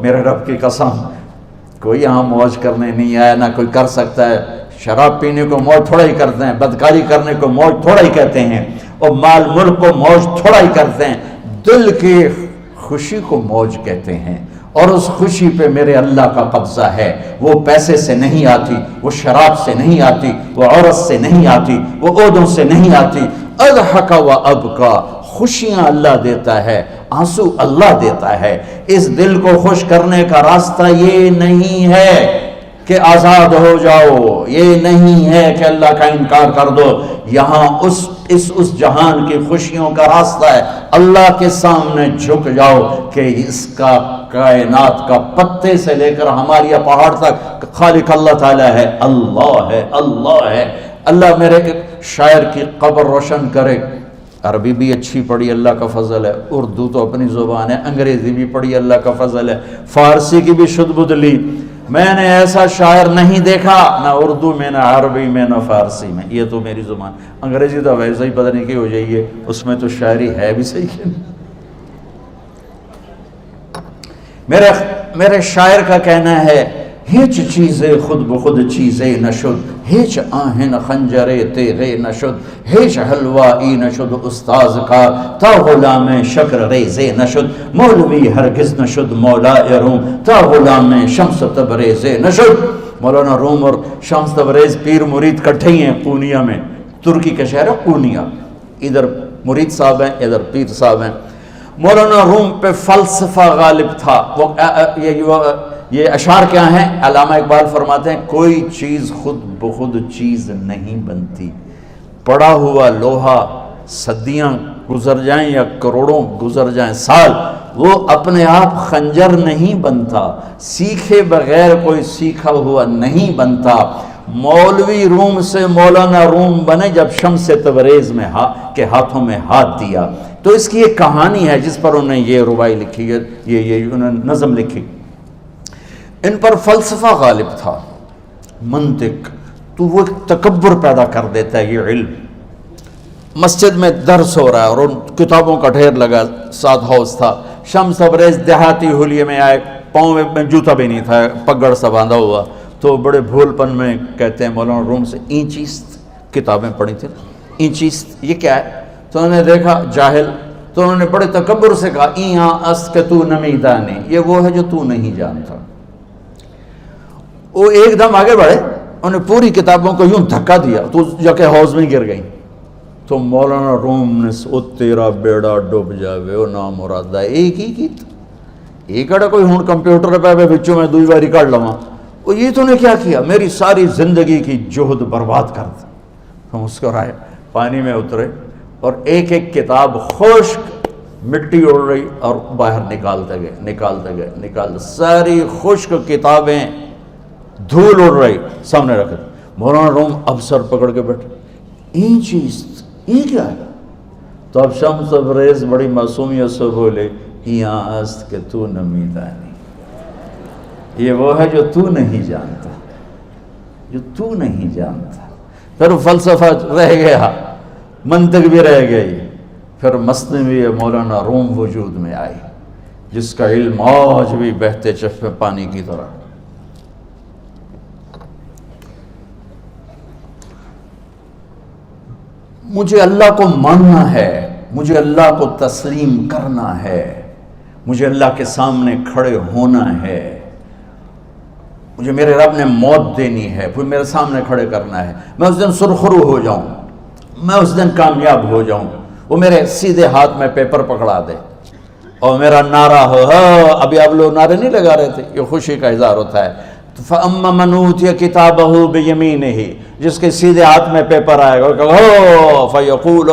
میرے رب کی قسم کوئی یہاں موج کرنے نہیں آیا، نہ کوئی کر سکتا ہے۔ شراب پینے کو موج تھوڑا ہی کرتے ہیں، بدکاری کرنے کو موج تھوڑا ہی کہتے ہیں، اور مال ملک کو موج تھوڑا ہی کرتے ہیں، دل کی خوشی کو موج کہتے ہیں۔ اور اس خوشی پہ میرے اللہ کا قبضہ ہے، وہ پیسے سے نہیں آتی، وہ شراب سے نہیں آتی، وہ عورت سے نہیں آتی، وہ عہدوں سے نہیں آتی۔ اضحک و ابکا، خوشیاں اللہ دیتا ہے، آنسو اللہ دیتا ہے۔ اس دل کو خوش کرنے کا راستہ یہ نہیں ہے کہ آزاد ہو جاؤ، یہ نہیں ہے کہ اللہ کا انکار کر دو۔ یہاں اس جہان کی خوشیوں کا راستہ ہے، اللہ کے سامنے جھک جاؤ کہ اس کا کائنات کا پتے سے لے کر ہماری پہاڑ تک خالق اللہ تعالیٰ ہے، اللہ ہے، اللہ ہے۔ اللہ میرے شاعر کی قبر روشن کرے۔ عربی بھی اچھی پڑھی، اللہ کا فضل ہے، اردو تو اپنی زبان ہے، انگریزی بھی پڑھی، اللہ کا فضل ہے، فارسی کی بھی شد بد لی۔ میں نے ایسا شاعر نہیں دیکھا، نہ اردو میں، نہ عربی میں، نہ فارسی میں، یہ تو میری زبان۔ انگریزی تو ویسے ہی پتہ نہیں کی ہو جائیے، اس میں تو شاعری ہے بھی صحیح ہے۔ میرے شاعر کا کہنا ہے، ہیچ چیزیں خود بخود چیزیں نشد، ہیچ آہن خنجرے تیغے نشد، ہیچ حلوائی نشد استاذ کا، تا غلام شکر ریزے نشد، مولوی ہرگز نشد مولا روم، تا غلام شمس تبریز نشد۔ مولانا روم اور شمس تبریز پیر مرید کٹھے ہی ہیں پونیا میں، ترکی کا شہر ہے پونیا، ادھر مرید صاحب ہیں، ادھر پیر صاحب ہیں۔ مولانا روم پہ فلسفہ غالب تھا۔ یہ اشعار کیا ہیں؟ علامہ اقبال فرماتے ہیں، کوئی چیز خود بخود چیز نہیں بنتی، پڑا ہوا لوہا صدیاں گزر جائیں یا کروڑوں گزر جائیں سال، وہ اپنے آپ خنجر نہیں بنتا، سیکھے بغیر کوئی سیکھا ہوا نہیں بنتا۔ مولوی روم سے مولانا روم بنے جب شمس تبریز میں کے ہاتھوں میں ہاتھ دیا۔ تو اس کی ایک کہانی ہے جس پر انہوں نے یہ ربائی لکھی ہے، یہ انہوں نے نظم لکھی۔ ان پر فلسفہ غالب تھا، منطق، تو وہ تکبر پیدا کر دیتا ہے یہ علم۔ مسجد میں درس ہو رہا ہے اور ان کتابوں کا ڈھیر لگا، ساتھ ہاؤس تھا۔ شمس تبریز دیہاتی حلیے میں آئے، پاؤں میں جوتا بھی نہیں تھا، پگڑ سا باندھا ہوا، تو بڑے بھول پن میں کہتے ہیں مولانا روم سے، اینچیست کتابیں پڑھی تھی، اینچیست یہ کیا ہے؟ تو انہوں نے دیکھا جاہل، تو انہوں نے بڑے تکبر سے کہا، ایہاں است کہ تو نمیدانی، یہ وہ ہے جو تو نہیں جانتا۔ وہ ایک دم آگے بڑھے، انہوں نے پوری کتابوں کو یوں دھکا دیا تو جا کے حوض میں گر گئی۔ تو مولانا روم نے او تیرا بیڑا ڈوب جاوے او نام مرادہ، ایک ہی کی ایک اڑا کوئی ہون کمپیوٹر پہ بچوں میں دوئی باری کر لواں، وہ یہ تو نے کیا کیا، میری ساری زندگی کی جہد برباد کر دی۔ ہم مسکرائے، پانی میں اترے اور ایک ایک کتاب خشک مٹی اڑ رہی اور باہر نکالتے گئے، ساری خشک کتابیں دھول اڑ رہی سامنے رکھے۔ مولانا روم اب سر پکڑ کے بیٹھے، این چیز یہ کیا ہے؟ تو اب شمس تبریز بڑی معصومیت سے بولے، یہاں است کہ تو نمیدانی، یہ وہ ہے جو تو نہیں جانتا، جو تو نہیں جانتا۔ پھر فلسفہ رہ گیا، منطق بھی رہ گئی، پھر مثنوی مولانا روم وجود میں آئی، جس کا علم آج بھی بہتے چشمے پانی کی طرح۔ مجھے اللہ کو ماننا ہے، مجھے اللہ کو تسلیم کرنا ہے، مجھے اللہ کے سامنے کھڑے ہونا ہے، مجھے میرے رب نے موت دینی ہے، پھر میرے سامنے کھڑے کرنا ہے، میں اس دن سرخرو ہو جاؤں، میں اس دن کامیاب ہو جاؤں، وہ میرے سیدھے ہاتھ میں پیپر پکڑا دے اور میرا نعرہ ہو، ابھی آپ لوگ نعرے نہیں لگا رہے تھے، یہ خوشی کا اظہار ہوتا ہے۔ فَأَمَّا مَنْ أُوتِيَ كِتَابَهُ بِيَمِينِهِ، جس کے سیدھے ہاتھ میں پیپر آئے گا، فَيَقُولُ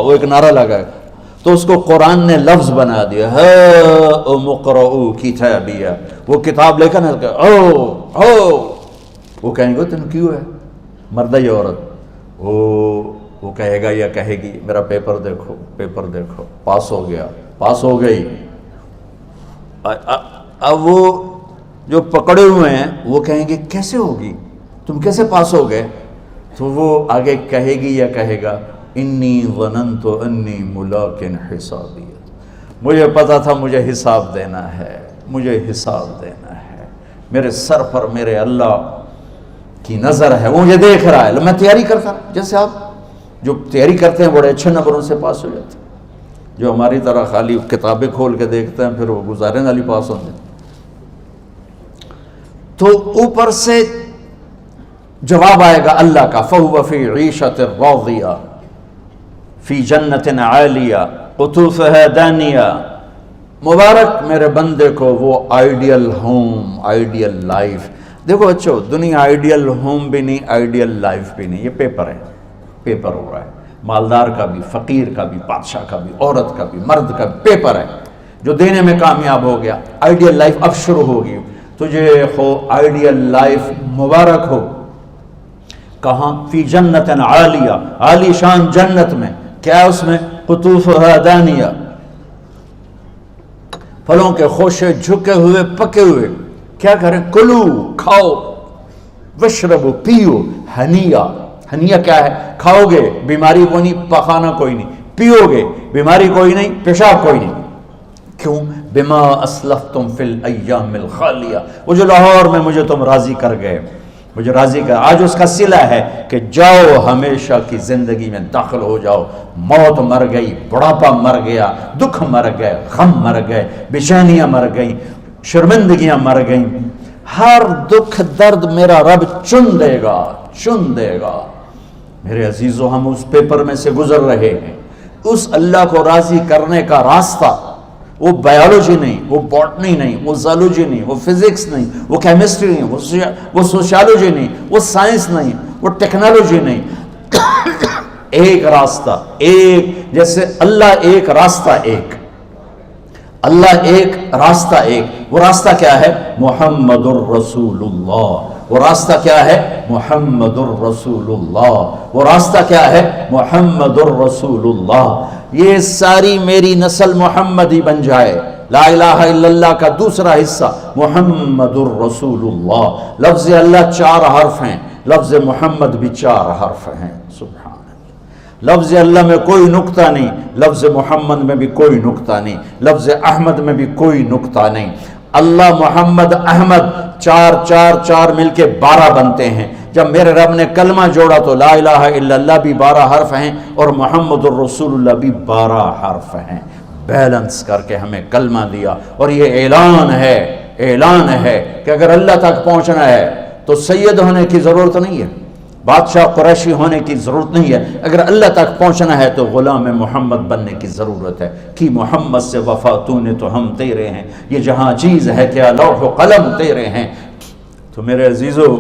وہ ایک نعرہ لگائے گا، تو اس کو قرآن نے لفظ بنا دیا، هَاؤْمُ اقْرَءُوا كِتَابِيَهْ، وہ کتاب لے کر وہ کہیں گے تم کیوں ہے، مرد یا عورت، وہ کہے گا یا کہے گی میرا پیپر دیکھو، پیپر دیکھو، پاس ہو گیا، پاس ہو گئی۔ اب وہ جو پکڑے ہوئے ہیں وہ کہیں گے کیسے ہوگی، تم کیسے پاس ہو گئے؟ تو وہ آگے کہے گی یا کہے گا، انی ظننت انی ملاق حسابی، مجھے پتا تھا مجھے حساب دینا ہے، مجھے حساب دینا ہے، میرے سر پر میرے اللہ کی نظر ہے، وہ مجھے دیکھ رہا ہے۔ میں تیاری کرتا ہوں، جیسے آپ جو تیاری کرتے ہیں بڑے اچھے نمبروں سے پاس ہو جاتے ہیں، جو ہماری طرح خالی کتابیں کھول کے دیکھتے ہیں پھر وہ گزارے والی پاس ہوتے ہیں۔ تو اوپر سے جواب آئے گا اللہ کا، فَهُوَ فِي عِيشَةٍ رَاضِيَةٍ فِي جَنَّةٍ عَالِيَةٍ قُطُوفُهَا دَانِيَةٌ۔ مبارک میرے بندے کو وہ آئیڈیل ہوم، آئیڈیل لائف۔ دیکھو بچو، دنیا آئیڈیل ہوم بھی نہیں، آئیڈیل لائف بھی نہیں، یہ پیپر ہے، پیپر ہو رہا ہے، مالدار کا بھی، فقیر کا بھی، بادشاہ کا بھی، عورت کا بھی، مرد کا بھی پیپر ہے۔ جو دینے میں کامیاب ہو گیا، آئیڈیل لائف اب شروع ہوگی۔ تجھے ہو آئیڈیل لائف مبارک ہو۔ کہاں؟ فی جنت عالیہ، عالی شان جنت میں، کیا اس میں؟ قطوفها دانیہ، پھلوں کے خوشے جھکے ہوئے پکے ہوئے۔ کیا کریں؟ کلو، کھاؤ، وشربو، پیو، ہنیا۔ ہنیا کیا ہے؟ کھاؤ گے بیماری کوئی نہیں، پخانا کوئی نہیں، پیو گے بیماری کوئی نہیں، پیشاب کوئی نہیں۔ کیوں؟ بما اسلفتم فی الایام الخالیہ، وہ جو لاہور میں مجھے تم راضی کر گئے، مجھے راضی کر، آج اس کا صلہ ہے کہ جاؤ ہمیشہ کی زندگی میں داخل ہو جاؤ۔ موت مر گئی، بڑھاپا مر گیا، دکھ مر گئے، غم مر گئے، بے-چینیاں مر گئیں، شرمندگیاں مر گئیں۔ ہر دکھ درد میرا رب چن دے گا، چن دے گا۔ میرے عزیزو، ہم اس پیپر میں سے گزر رہے ہیں۔ اس اللہ کو راضی کرنے کا راستہ، وہ بایولوجی نہیں، وہ باٹنی نہیں، وہ زالوجی نہیں، وہ فزکس نہیں، وہ کیمسٹری نہیں، وہ سوشیالوجی نہیں، وہ سائنس نہیں، وہ ٹیکنالوجی نہیں۔ ایک راستہ، ایک، جیسے اللہ ایک، راستہ ایک، اللہ ایک، راستہ ایک۔ وہ راستہ کیا ہے؟ محمد الرسول اللہ۔ وہ راستہ کیا ہے؟ محمد الرسول اللہ۔ وہ راستہ کیا ہے؟ محمد الرسول اللہ۔ یہ ساری میری نسل محمدی بن جائے۔ لا الہ الا اللہ کا دوسرا حصہ محمد الرسول اللہ۔ لفظ اللہ 4 حرف ہیں، لفظ محمد بھی 4 حرف ہیں۔ سبحان اللہ۔ لفظ اللہ میں کوئی نقطہ نہیں، لفظ محمد میں بھی کوئی نقطہ نہیں، لفظ احمد میں بھی کوئی نقطہ نہیں۔ اللہ، محمد، احمد، 4 4 4 مل کے 12 بنتے ہیں۔ جب میرے رب نے کلمہ جوڑا تو لا الہ الا اللہ بھی 12 حرف ہیں اور محمد الرسول اللہ بھی 12 حرف ہیں۔ بیلنس کر کے ہمیں کلمہ دیا، اور یہ اعلان ہے، اعلان ہے کہ اگر اللہ تک پہنچنا ہے تو سید ہونے کی ضرورت نہیں ہے، بادشاہ قریشی ہونے کی ضرورت نہیں ہے۔ اگر اللہ تک پہنچنا ہے تو غلام محمد بننے کی ضرورت ہے۔ کہ محمد سے وفا تو نے تو ہم تیرے ہیں، یہ جہاں چیز ہے کیا لوح و قلم تیرے ہیں۔ تو میرے عزیزو،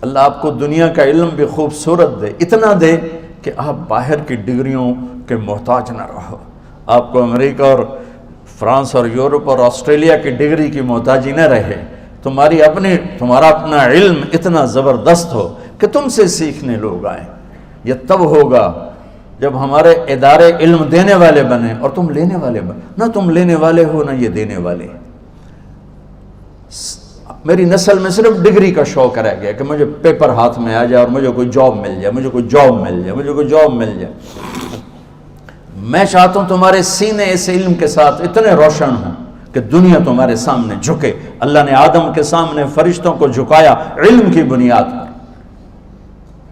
اللہ آپ کو دنیا کا علم بھی خوبصورت دے، اتنا دے کہ آپ باہر کی ڈگریوں کے محتاج نہ رہو، آپ کو امریکہ اور فرانس اور یورپ اور آسٹریلیا کی ڈگری کی محتاجی نہ رہے، تمہارا اپنا علم اتنا زبردست ہو کہ تم سے سیکھنے لوگ آئیں۔ یہ تب ہوگا جب ہمارے ادارے علم دینے والے بنے اور تم لینے والے بنے، نہ تم لینے والے ہو نہ یہ دینے والے۔ میری نسل میں صرف ڈگری کا شوق رہ گیا کہ مجھے پیپر ہاتھ میں آ جائے اور مجھے کوئی جاب مل جائے، مجھے کوئی جاب مل جائے، مجھے کوئی جاب مل جائے۔ میں چاہتا ہوں تمہارے سینے اس علم کے ساتھ اتنے روشن ہوں کہ دنیا تمہارے سامنے جھکے۔ اللہ نے آدم کے سامنے فرشتوں کو جھکایا علم کی بنیاد پر،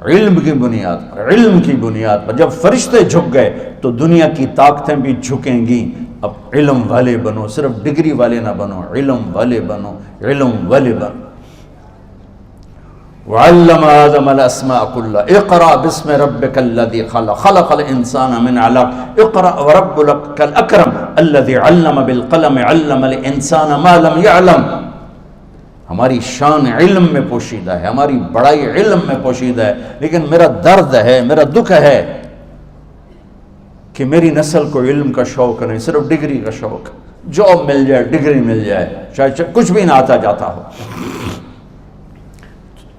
علم کی بنیاد پر، علم کی بنیاد پر۔ جب فرشتے جھک گئے تو دنیا کی طاقتیں بھی جھکیں گی۔ اب علم والے بنو، صرف ڈگری والے نہ بنو، علم والے بنو، علم والے بنو۔ وعلم آدم الاسماء كلها اقرأ باسم ربك الذي خلق خلق الانسان من علق اقرأ وربك الاكرم الذي علم بالقلم علم الانسان ما لم يعلم۔ ہماری شان علم میں پوشیدہ ہے، ہماری بڑائی علم میں پوشیدہ ہے، لیکن میرا درد ہے، میرا دکھ ہے کہ میری نسل کو علم کا شوق نہیں، صرف ڈگری کا شوق۔ جاب مل جائے، ڈگری مل جائے، چاہے کچھ بھی نہ آتا جاتا ہو۔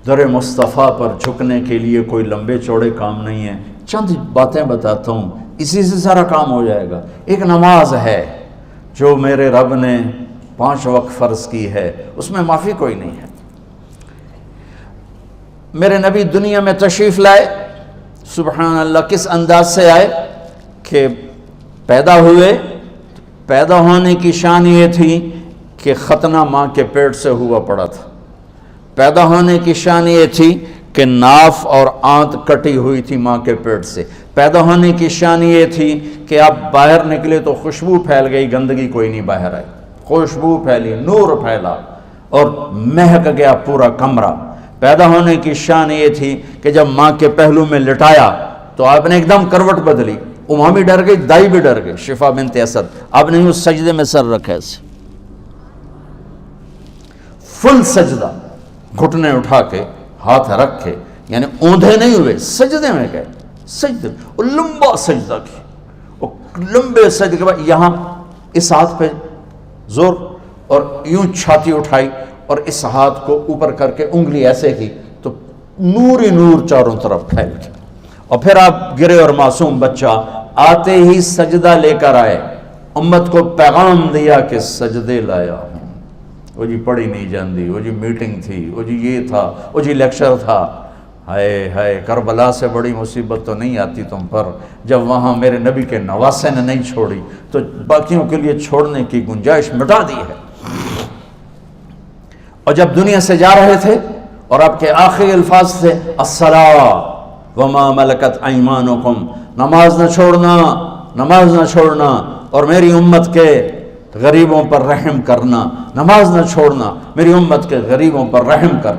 در مصطفیٰ پر جھکنے کے لیے کوئی لمبے چوڑے کام نہیں ہیں، چند باتیں بتاتا ہوں، اسی سے سارا کام ہو جائے گا۔ ایک نماز ہے جو میرے رب نے 5 وقت فرض کی ہے، اس میں معافی کوئی نہیں ہے۔ میرے نبی دنیا میں تشریف لائے، سبحان اللہ، کس انداز سے آئے کہ پیدا ہوئے، پیدا ہونے کی شان یہ تھی کہ ختنہ ماں کے پیٹ سے ہوا پڑا تھا. پیدا ہونے کی شان یہ تھی کہ ناف اور آنت کٹی ہوئی تھی ماں کے پیٹ سے. پیدا ہونے کی شان یہ تھی کہ آپ باہر نکلے تو خوشبو پھیل گئی, گندگی کوئی نہیں باہر آئی, خوشبو پھیلی, نور پھیلا اور مہک گیا پورا کمرہ. پیدا ہونے کی شان یہ تھی کہ جب ماں کے پہلو میں لٹایا تو آپ نے ایک دم کروٹ بدلی. اماں بھی ڈر گئی, دائی بھی ڈر گئی, شفا بنت اسد. آپ نے اس سجدے میں سر رکھا ایسے فل سجدہ, گھٹنے اٹھا کے ہاتھ رکھ کے, یعنی اوندھے نہیں ہوئے, سجدے میں گئے. سجدے اور لمبا سجدہ کی, اور لمبے سجدے کے بعد یہاں اس ہاتھ پہ زور اور یوں چھاتی اٹھائی اور اس ہاتھ کو اوپر کر کے انگلی ایسے کی تو نور ہی نور چاروں طرف پھیل گیا. اور پھر آپ گرے اور معصوم بچہ آتے ہی سجدہ لے کر آئے, امت کو پیغام دیا کہ سجدے لایا ہوں. وہ جی پڑھی نہیں جاندی, وہ جی میٹنگ تھی, وہ جی یہ تھا, وہ جی لیکچر تھا. ہائے ہائے, کربلا سے بڑی مصیبت تو نہیں آتی تم پر جب وہاں میرے نبی کے نواسے نے نہیں چھوڑی تو باقیوں کے لیے چھوڑنے کی گنجائش مٹا دی ہے. اور جب دنیا سے جا رہے تھے اور آپ کے آخری الفاظ تھے الصلاۃ وما ملکت ایمانکم, نماز نہ چھوڑنا, نماز نہ چھوڑنا, اور میری امت کے غریبوں پر رحم کرنا, نماز نہ چھوڑنا, میری امت کے غریبوں پر رحم کر.